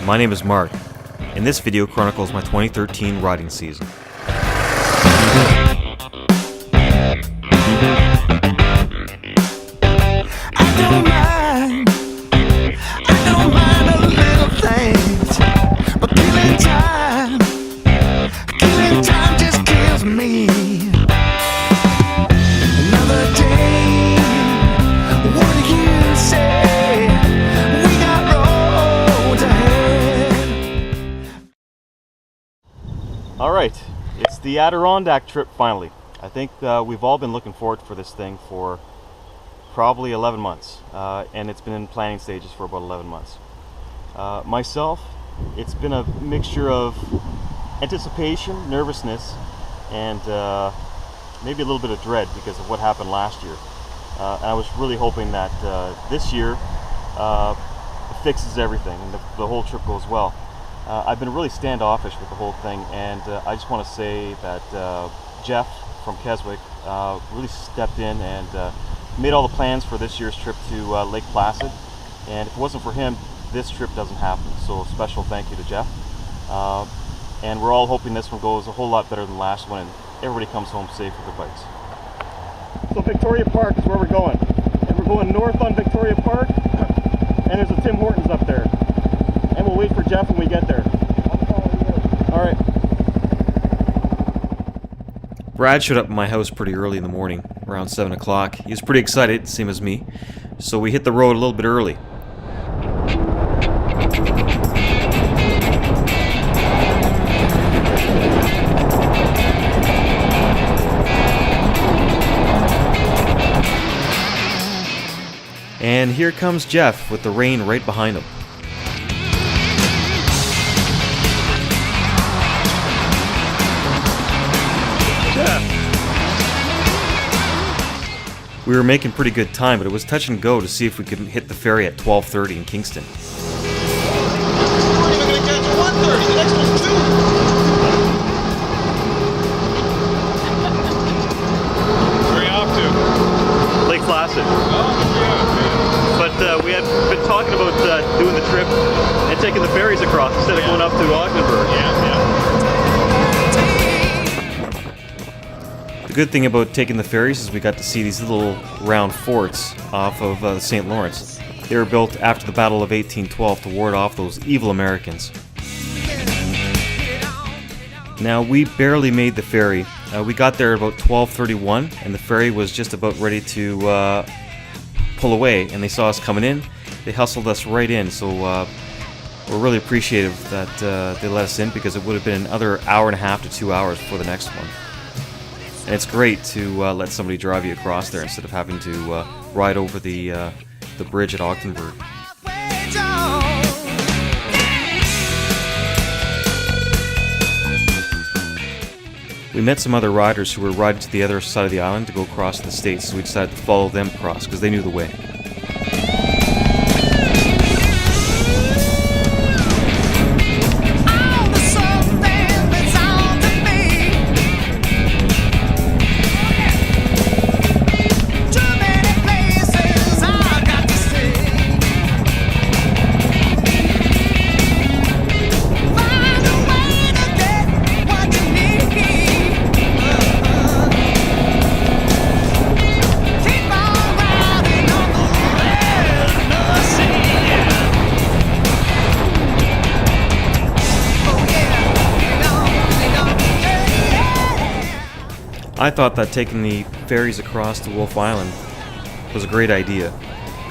my name is Mark, and this video chronicles my 2013 riding season. I don't mind the little things, but killing time just kills me. Another day, what do you say? We got roads ahead. Alright, it's the Adirondack trip finally. I think we've all been looking forward for this thing for probably 11 months, and it's been in planning stages for about 11 months. Myself, it's been a mixture of anticipation, nervousness, and maybe a little bit of dread because of what happened last year. And I was really hoping that this year fixes everything and the whole trip goes well. I've been really standoffish with the whole thing, and I just want to say that Jeff from Keswick really stepped in and made all the plans for this year's trip to Lake Placid, and if it wasn't for him, this trip doesn't happen. So special thank you to Jeff, and we're all hoping this one goes a whole lot better than the last one and everybody comes home safe with their bikes. So Victoria Park is where we're going, and we're going north on Victoria Park, and there's a Tim Hortons up there, and we'll wait for Jeff when we get there. Alright. Brad showed up at my house pretty early in the morning, around 7 o'clock. He was pretty excited, same as me, so we hit the road a little bit early. And here comes Jeff with the rain right behind him. We were making pretty good time, but it was touch and go to see if we could hit the ferry at 12:30 in Kingston. We're going to catch 1:30, the next one's 2. Where are you off to? Lake Placid. Oh, yeah, But we had been talking about doing the trip and taking the ferries across instead of going up to Ogdendburgh. yeah. The good thing about taking the ferries is we got to see these little round forts off of the St. Lawrence. They were built after the Battle of 1812 to ward off those evil Americans. Now, we barely made the ferry. We got there at about 12:31, and the ferry was just about ready to pull away, and they saw us coming in. They hustled us right in, so we're really appreciative that they let us in, because it would have been another hour and a half to 2 hours before the next one. And it's great to let somebody drive you across there instead of having to ride over the bridge at Ogdendburgh. We met some other riders who were riding to the other side of the island to go across the States, so we decided to follow them across because they knew the way. I thought that taking the ferries across to Wolf Island was a great idea.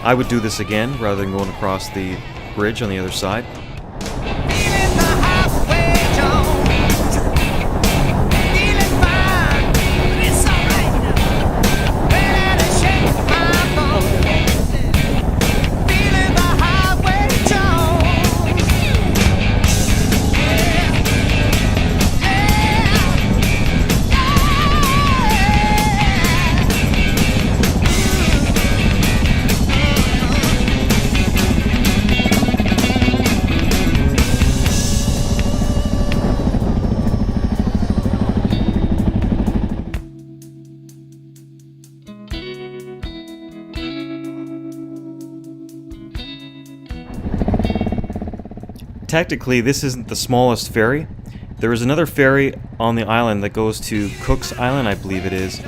I would do this again rather than going across the bridge on the other side. technically this isn't the smallest ferry. There is another ferry on the island that goes to Cook's Island, I believe it is,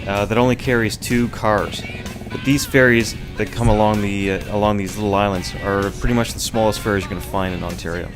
that only carries 2 cars. But these ferries that come along along these little islands are pretty much the smallest ferries you're going to find in Ontario.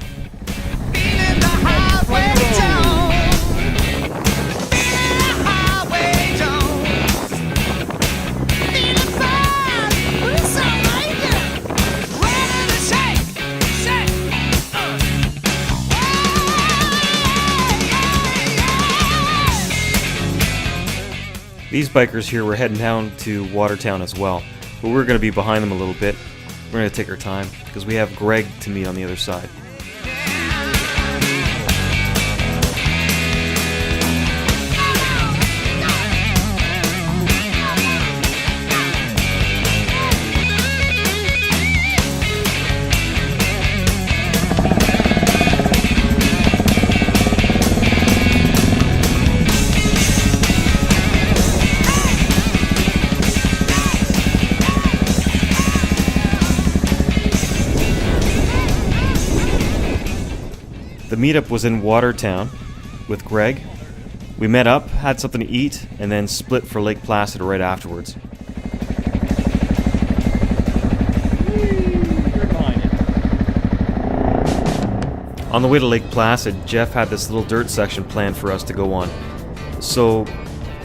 These bikers here were heading down to Watertown as well, but we're going to be behind them a little bit. We're going to take our time because we have Greg to meet on the other side. The meetup was in Watertown with Greg. We met up, had something to eat, and then split for Lake Placid right afterwards. On the way to Lake Placid, Jeff had this little dirt section planned for us to go on. So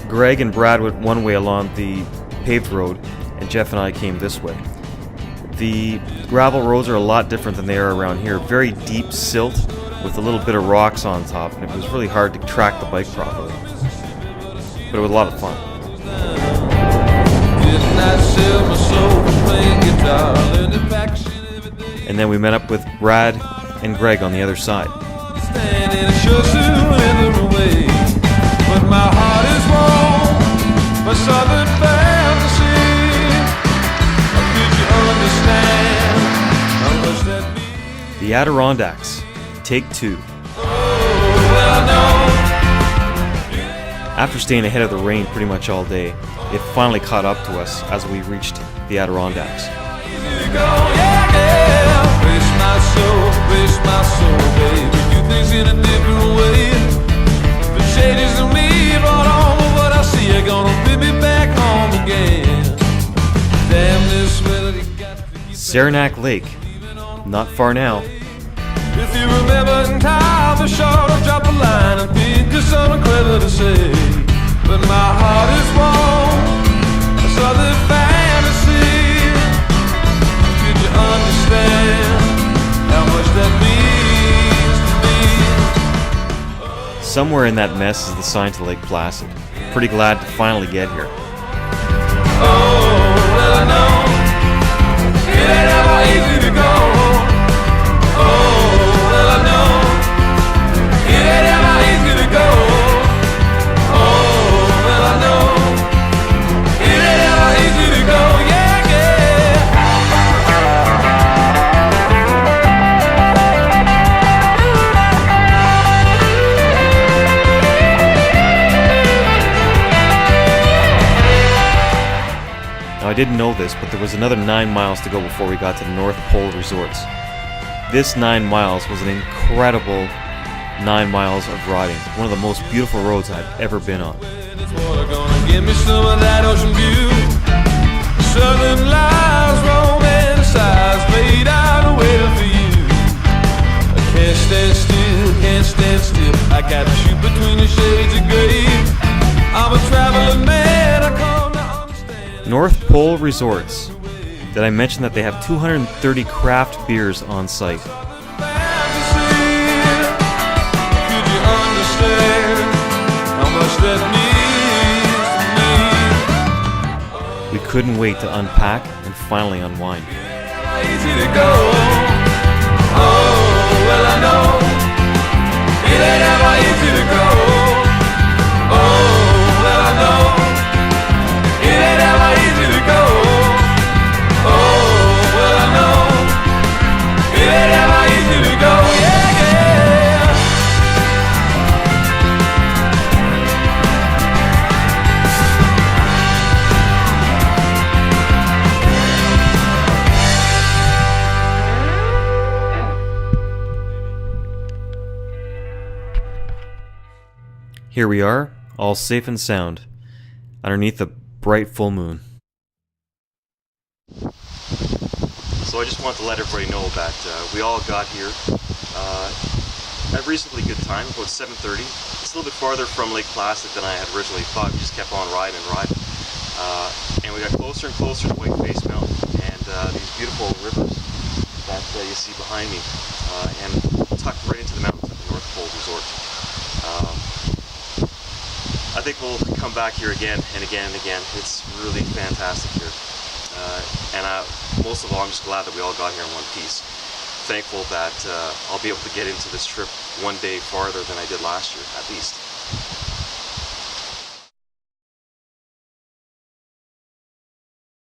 Greg and Brad went one way along the paved road, and Jeff and I came this way. The gravel roads are a lot different than they are around here. Very deep silt with a little bit of rocks on top, and it was really hard to track the bike properly. But it was a lot of fun. And then we met up with Brad and Greg on the other side. The Adirondacks, take 2. After staying ahead of the rain pretty much all day, it finally caught up to us as we reached the Adirondacks. Saranac Lake, not far now. If you remember in time, be sure to drop a line and think of something clever to say. But my heart is warm, a southern fantasy. Could you understand how much that means to me? Somewhere in that mess is the sign to Lake Placid. Pretty glad to finally get here. Oh, well I know it ain't ever easy to go. I didn't know this, but there was another 9 miles to go before we got to the North Pole Resorts. This 9 miles was an incredible 9 miles of riding. One of the most beautiful roads I've ever been on. Give me some of that ocean view. Southern lights, romanticized, laid out waiting for you. I can't stand still, can't stand still. I got to shoot between the shades of gray. I'm a traveling man, I come to understand. North Pole Resorts. Did I mention that they have 230 craft beers on site? We couldn't wait to unpack and finally unwind. Easy to go. Oh, well I know it ain't ever easy to go. Oh, well I know it ain't ever easy to go. Oh, well I know it ain't ever easy to go. Yeah, yeah. Here we are, all safe and sound, underneath a bright full moon. So I just want to let everybody know that we all got here at a reasonably good time, about 7:30. It's a little bit farther from Lake Placid than I had originally thought. We just kept on riding and riding. And we got closer and closer to Whiteface Mountain and these beautiful rivers that you see behind me, and tucked right into the mountains at the North Pole Resort. I think we'll come back here again and again and again. It's really fantastic here. And most of all, I'm just glad that we all got here in one piece. Thankful that I'll be able to get into this trip one day farther than I did last year, at least.